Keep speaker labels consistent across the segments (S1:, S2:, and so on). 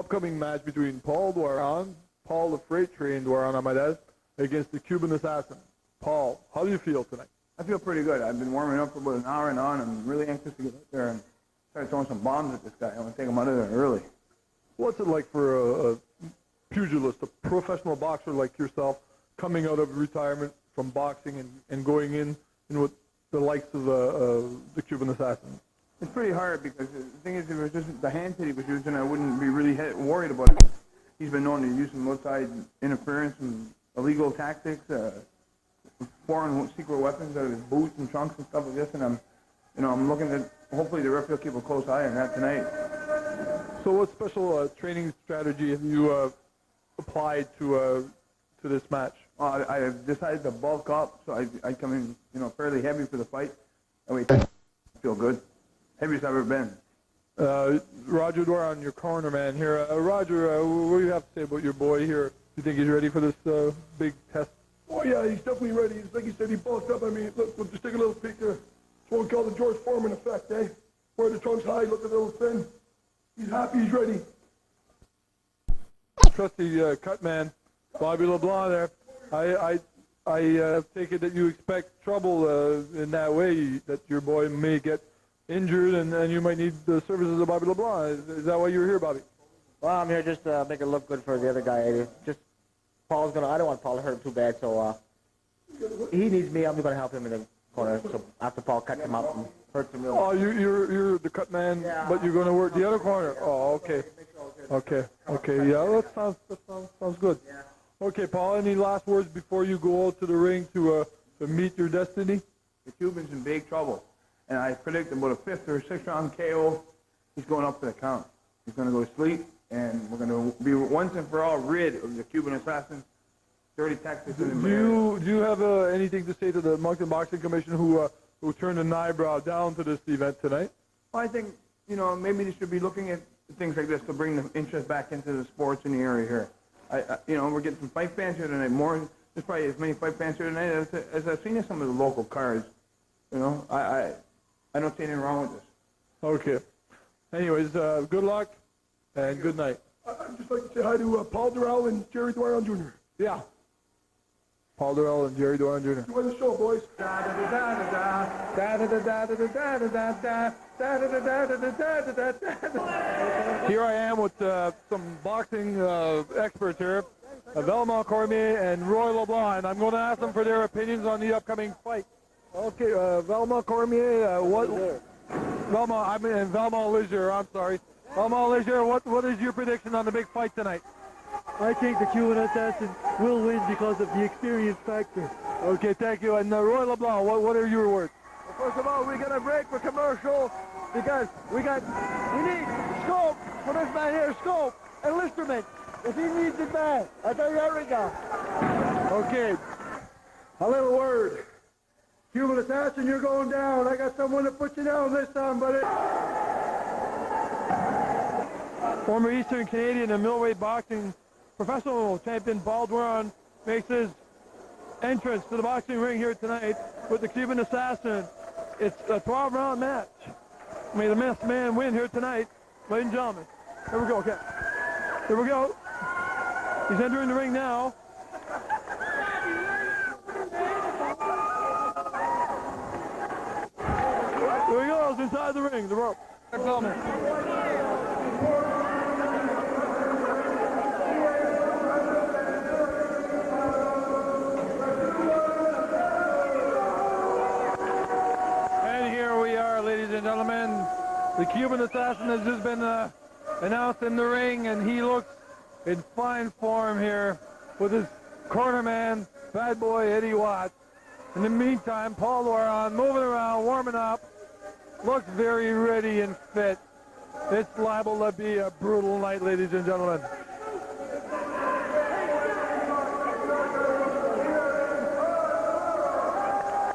S1: upcoming match between Paul the Freight Train Doiron, I might add, against the Cuban Assassin. Paul, how do you feel tonight?
S2: I feel pretty good. I've been warming up for about an hour and on. I'm really anxious to get out there and start throwing some bombs at this guy. I want to take him out of there early.
S1: What's it like for a pugilist, a professional boxer like yourself, coming out of retirement from boxing and going in with the likes of the Cuban Assassin?
S2: It's pretty hard because the thing is, if it was just the hands that he was using, I wouldn't be really worried about it. He's been known to use some outside interference and illegal tactics, foreign secret weapons out of his boots and trunks and stuff like this, and I'm looking at, hopefully the referee will keep a close eye on that tonight.
S1: So what special training strategy have you applied to this match?
S2: I've decided to bulk up, so I come in, fairly heavy for the fight. I feel good. Heaviest I've ever been.
S1: Roger Doiron, your corner man here. Roger, what do you have to say about your boy here? Do you think he's ready for this big test?
S3: Oh, yeah, he's definitely ready. It's like he said, he bulked up. I mean, look, we'll just take a little peek there. It's what we call the George Foreman effect, eh? Where the trunks high, look a little thin. He's happy, he's ready.
S1: Trusty cut man, Bobby LeBlanc there. I take it that you expect trouble in that way, that your boy may get injured and you might need the services of Bobby LeBlanc. Is that why you're here, Bobby?
S4: Well, I'm here just to make it look good for the other guy. I don't want Paul to hurt him too bad, so he needs me. I'm going to help him in the corner. So after Paul cuts him up and hurts him real.
S1: Oh, you're the cut man, yeah, but you're going to work the other corner. Oh, okay. Okay. Yeah, that sounds good. Yeah. Okay, Paul, any last words before you go out to the ring to meet your destiny?
S2: The Cuban's in big trouble, and I predict about a 5th or 6th round KO. He's going up for the count. He's going to go to sleep, and we're going to be once and for all rid of the Cuban Assassin. Dirty tactics.
S1: Do you have anything to say to the Moncton Boxing Commission who turned an eyebrow down to this event tonight?
S2: Well, I think maybe they should be looking at things like this to bring the interest back into the sports in the area here. We're getting some fight fans here tonight. There's probably as many fight fans here tonight as I've seen in some of the local cards. I don't see anything wrong with this.
S1: Okay. Anyways, good luck and good night.
S3: I'd just like to say hi to Paul Doiron and Jerry Doiron Jr.
S1: Yeah. Paul Doiron and Jerry Doiron Jr.
S3: Enjoy the show, boys.
S1: Here I am with some boxing experts here, Velma Cormier and Roy LeBlanc, and I'm going to ask them for their opinions on the upcoming fight. Okay, Velma Cormier, Velma Ligier, I'm sorry. Velma Ligier, what is your prediction on the big fight tonight?
S5: I think the Cuban Assassin will win because of the experience factor.
S1: Okay, thank you. And Roy LeBlanc, what are your words?
S3: Well, first of all, we're going to break for commercial because we need scope for this man here, scope and listerment. If he needs it bad, I tell you that right now. Okay, a little word. Cuban Assassin, you're going down. I got someone to put you down this time, buddy.
S1: Former Eastern Canadian and middleweight boxing professional champion Paul Doiron makes his entrance to the boxing ring here tonight with the Cuban Assassin. It's a 12-round match. May the best man win here tonight, ladies and gentlemen. Here we go, okay. Here we go. He's entering the ring now. Here he goes inside the ring, the rope. Ladies and gentlemen, the Cuban Assassin has just been announced in the ring, and he looks in fine form here with his corner man, bad boy Eddie Watts. In the meantime, Paul Doiron moving around, warming up, looks very ready and fit. It's liable to be a brutal night, ladies and gentlemen.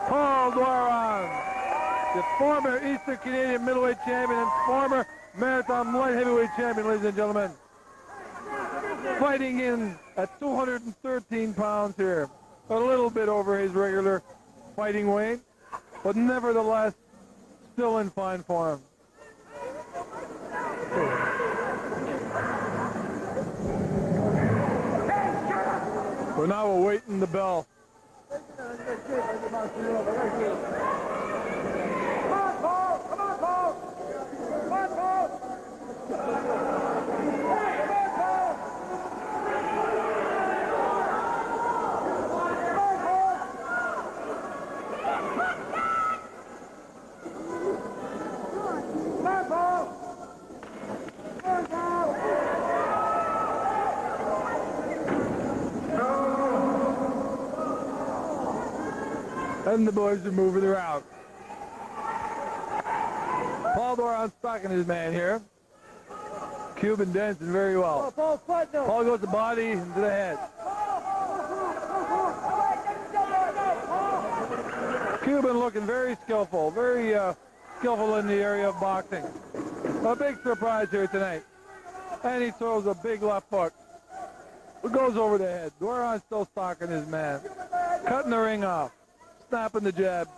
S1: Paul Doiron, the former Eastern Canadian middleweight champion and former marathon light heavyweight champion, ladies and gentlemen. Fighting in at 213 pounds here. A little bit over his regular fighting weight, but nevertheless, still in fine form. We're now awaiting the bell. And the boys are moving around. Paul Doiron stalking his man here. Cuban dancing very well. Paul goes to body and to the head. Cuban looking very skillful, very skillful in the area of boxing. A big surprise here tonight. And he throws a big left hook. It goes over the head. Doiron still stalking his man. Cutting the ring off. Snapping the jab.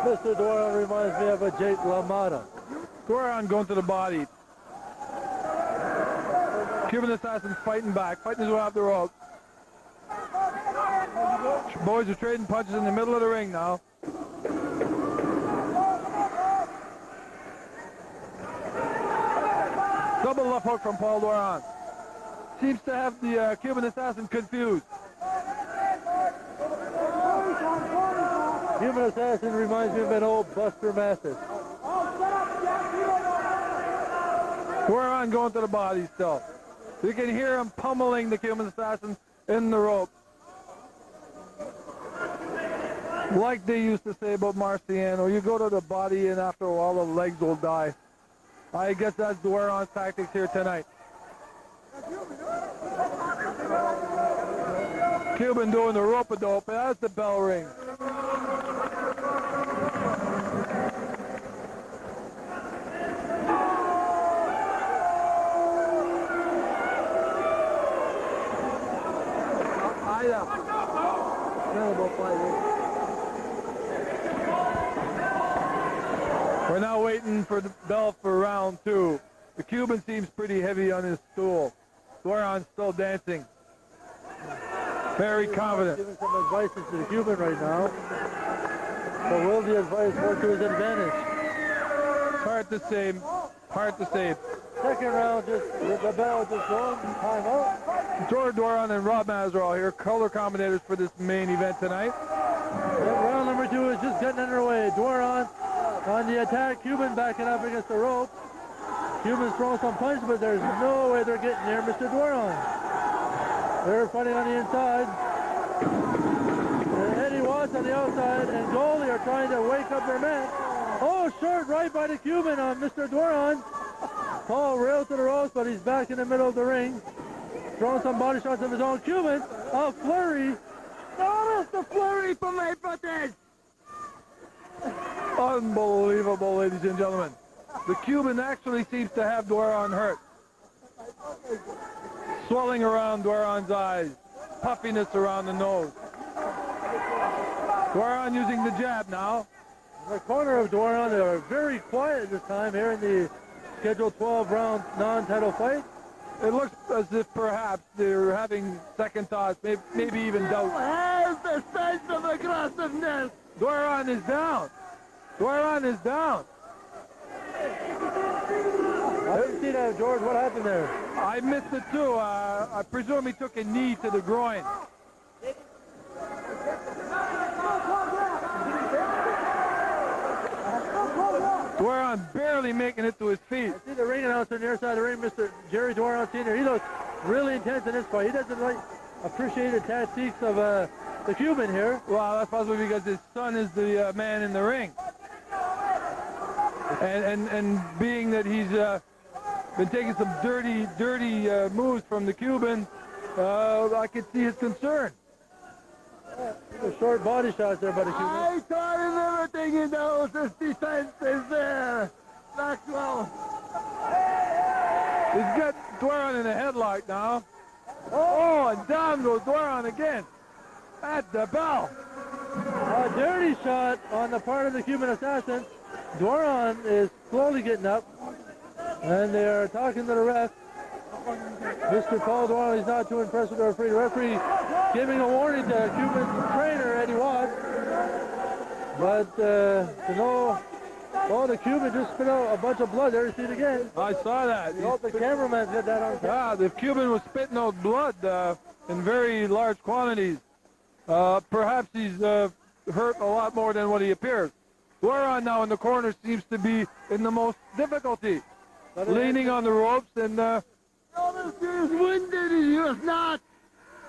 S5: Mr. Doiron reminds me of a Jake LaMotta.
S1: Doiron going to the body. Cuban assassin fighting back, fighting his way off the rope. Boys are trading punches in the middle of the ring now. Double left hook from Paul Doiron. Seems to have the Cuban assassin confused.
S5: Cuban assassin reminds me of an old Buster Mathis.
S1: Doiron going to the body still. You can hear him pummeling the Cuban assassin in the rope. Like they used to say about Marciano, you go to the body and after a while the legs will die. I guess that's Doiron's tactics here tonight. Cuban doing the rope-a-dope, as the bell rings. We're now waiting for the bell for round 2. The Cuban seems pretty heavy on his stool. Doiron's still dancing. Very confident.
S5: Giving some advice to the Cuban right now. But will the advice work to his advantage?
S1: Hard to say. Hard to say.
S5: Second round, just with the bell just going, time out.
S1: George Doiron and Rob Mazurall here, color commentators for this main event tonight.
S5: And round number 2 is just getting underway. Doiron on the attack, Cuban backing up against the rope. Cuban's throwing some punches, but there's no way they're getting near Mr. Doiron. They're fighting on the inside. And Eddie Watts on the outside, and Goalie are trying to wake up their man. Oh, short right by the Cuban on Mr. Doiron. Paul railed to the ropes, but he's back in the middle of the ring. Throwing some body shots of his own. Cuban, a flurry.
S3: No, it's the flurry for my brothers.
S1: Unbelievable, ladies and gentlemen. The Cuban actually seems to have Doiron hurt. Swelling around Doiron's eyes. Puffiness around the nose. Doiron using the jab now.
S5: In the corner of Doiron, they are very quiet this time here in the scheduled 12-round non-title fight.
S1: It looks as if perhaps they're having second thoughts, maybe even doubt.
S3: Has the sense of aggressiveness.
S1: Doiron is down. Doiron is down.
S5: I didn't see that, George. What happened there?
S1: I missed it too. I presume he took a knee to the groin. Doiron barely making it to his feet.
S5: I see the ring announcer on the other side of the ring, Mr. Jerry Doiron Sr. He looks really intense in this fight. He doesn't appreciate the tactics of the Cuban here.
S1: Well, that's possibly because his son is the man in the ring. And being that he's been taking some dirty moves from the Cuban, I could see his concern.
S5: The short body shots there by the Cuban.
S3: I thought of everything he knows. His defense is there. Maxwell.
S1: He's got Doiron in a headlock now. Oh, and down goes Doiron again. At the bell.
S5: A dirty shot on the part of the Cuban assassin. Doiron is slowly getting up, and they're talking to the ref. Mr. Paul Doiron is not too impressed with the referee. The referee giving a warning to Cuban trainer Eddie Watts. But the Cuban just spit out a bunch of blood there. You see it again.
S1: I saw that.
S5: You hope the cameraman got that on camera.
S1: Yeah, the Cuban was spitting out blood in very large quantities. Perhaps he's hurt a lot more than what he appears. Doiron now in the corner seems to be in the most difficulty, leaning on the ropes and.
S3: Is wounded, he was not.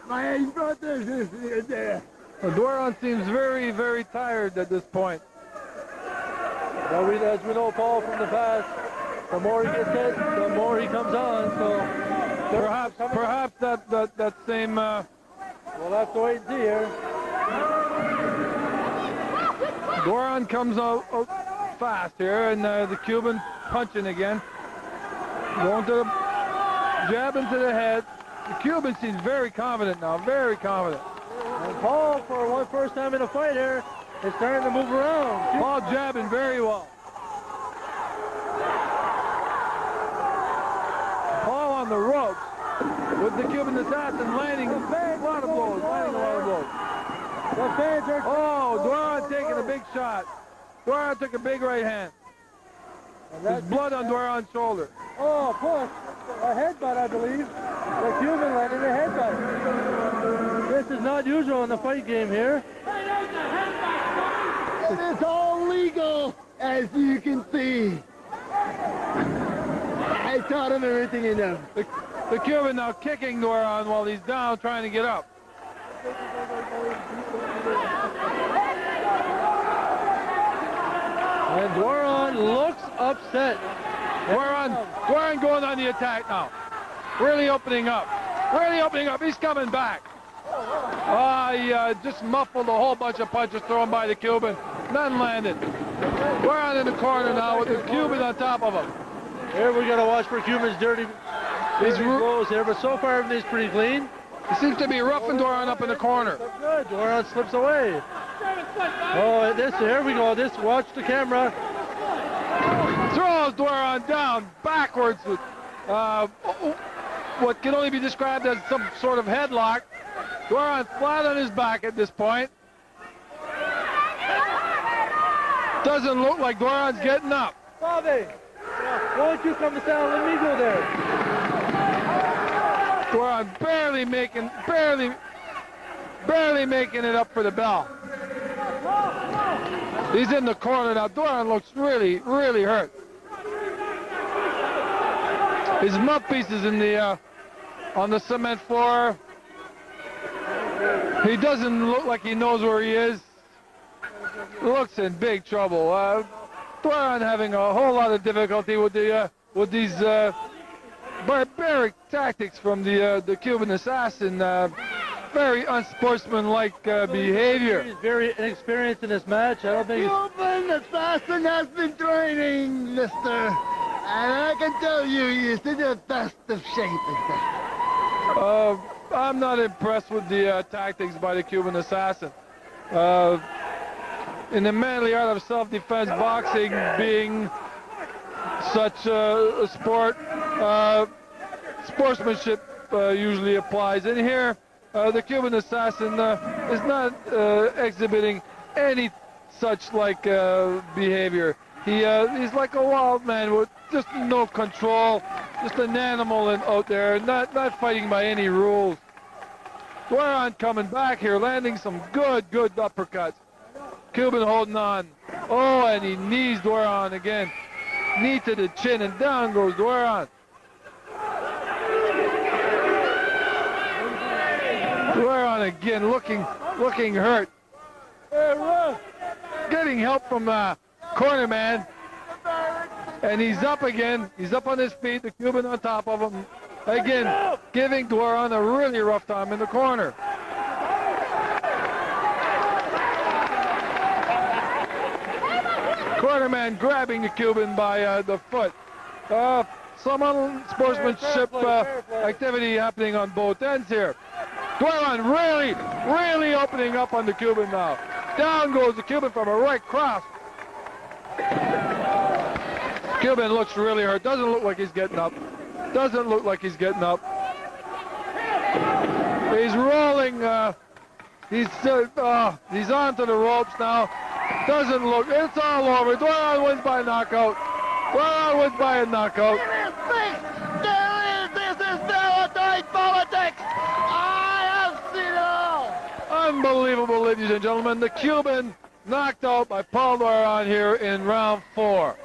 S3: My brothers is there.
S1: Doiron seems very, very tired at this point.
S5: Well, as we know, Paul, from the past, the more he gets hit, the more he comes on. So
S1: perhaps that same.
S5: We'll have to wait and see here.
S1: Doiron comes out fast here, and the Cuban punching again, going to the jab into the head. The Cuban seems very confident now, very confident.
S5: And Paul, for one first time in a fight here, is starting to move around.
S1: Paul jabbing very well. Paul on the ropes with the Cuban assassin landing a lot of blows,
S5: The fans are...
S1: Oh, Doiron taking a big shot. Doiron took a big right hand. There's blood on Doiron's shoulder.
S5: Oh, push. A headbutt, I believe. The Cuban landed a headbutt. This is not usual in the fight game here.
S3: It is all legal, as you can see. I taught him everything he knows.
S1: The Cuban now kicking Doiron while he's down, trying to get up.
S5: And Doiron looks upset.
S1: Doiron going on the attack now. Really opening up. He's coming back. He just muffled a whole bunch of punches thrown by the Cuban. None landed. Doiron in the corner now with the Cuban on top of him.
S5: Here we got to watch for Cuban's dirty blows here, but so far everything's pretty clean.
S1: He seems to be roughing Doiron up in the corner.
S5: Good. Doiron slips away. Oh, here we go. Watch the camera.
S1: Throws Doiron down backwards with what can only be described as some sort of headlock. Doiron flat on his back at this point. Doesn't look like Doiron's getting up.
S5: Bobby, why don't you come to town? Let me go there.
S1: Doiron barely making it up for the bell. He's in the corner now. Doiron looks really, really hurt. His mouthpiece is in the on the cement floor. He doesn't look like he knows where he is. Looks in big trouble. Doiron having a whole lot of difficulty with these barbaric tactics from the Cuban assassin. Very unsportsmanlike behavior.
S5: He's very inexperienced in this match. I don't think he's...
S3: Cuban assassin has been training, mister. And I can tell you, he's in the best of shape.
S1: I'm not impressed with the tactics by the Cuban assassin. In the manly art of self-defense, boxing being such a sport, sportsmanship usually applies. And here, the Cuban assassin is not exhibiting any such like behavior. He's like a wild man with just no control, just an animal out there, not fighting by any rules. Doiron coming back here, landing some good uppercuts. Cuban holding on. Oh, and he knees Doiron again. Knee to the chin, and down goes Doiron. Doiron again, looking hurt. Getting help from corner man. And he's up again. He's up on his feet. The Cuban on top of him. Again, giving Doiron a really rough time in the corner. cornerman grabbing the Cuban by the foot. Some unsportsmanship activity happening on both ends here. Doiron really opening up on the Cuban now. Down goes the Cuban from a right cross. Cuban looks really hurt. Doesn't look like he's getting up. Doesn't look like he's getting up. He's rolling. He's onto the ropes now. Doesn't look. It's all over. Doiron wins by knockout. Doiron wins by a knockout.
S3: This is military politics. I have seen it all.
S1: Unbelievable, ladies and gentlemen. The Cuban knocked out by Paul Doiron here in round 4.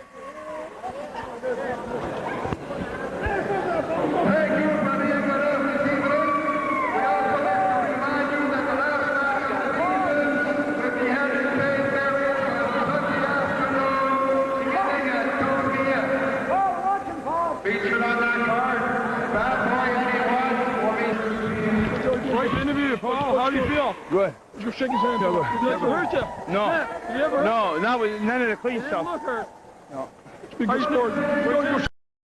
S2: Paul, how do you feel?
S1: Good.
S2: You shake his hand.
S5: Did it ever hurt you?
S2: No.
S5: Matt, did you ever hurt?
S2: No, not with none of the clean
S5: You
S2: stuff.
S5: didn't look hurt.
S2: No. How you scored?